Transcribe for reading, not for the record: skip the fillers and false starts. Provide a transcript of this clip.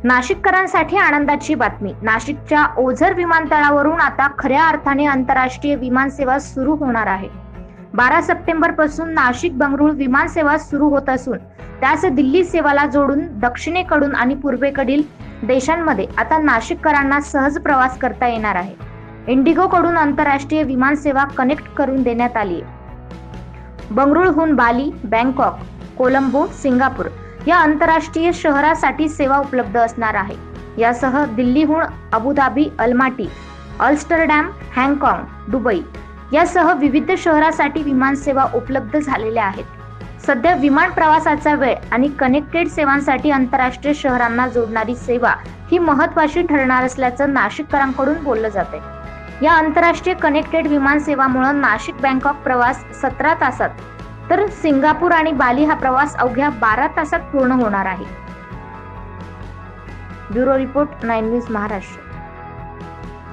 नाशिककरांसाठी आनंदाची बातमी. नाशिकच्या ओझर विमानतळावरून आता खऱ्या अर्थाने आंतरराष्ट्रीय विमानसेवा सुरू होणार आहे. 12 सप्टेंबर पासून नाशिक बंगळुरू विमानसेवा सुरू होत असून त्यास दिल्ली सेवाला जोडून दक्षिणेकडून आणि पूर्वेकडील देशांमध्ये आता नाशिककरांना सहज प्रवास करता येणार आहे. इंडिगो कडून आंतरराष्ट्रीय विमानसेवा कनेक्ट करून देण्यात आली आहे. बंगळुरूहून बाली, बँकॉक, कोलंबो, सिंगापूर या आंतरराष्ट्रीय शहरासाठी सेवा उपलब्ध असणार आहे. यासह दिल्लीहून अबुधाबी, अलमाटी, अम्स्टरडॅम, हाँगकाँग, दुबई यासह विविध शहरासाठी विमानसेवा उपलब्ध झालेल्या आहेत. सध्या विमान प्रवासाचा वेळ आणि कनेक्टेड सेवांसाठी आंतरराष्ट्रीय शहरांना जोडणारी सेवा ही महत्त्वाची ठरणार असल्याचं नाशिककरांकडून बोललं जाते. या आंतरराष्ट्रीय कनेक्टेड विमानसेवामुळे नाशिक बँकॉक प्रवास 17 तासात तर सिंगापूर आणि बाली हा प्रवास अवघ्या 12 तासात पूर्ण होणार आहे. Bureau report 9 news Maharashtra.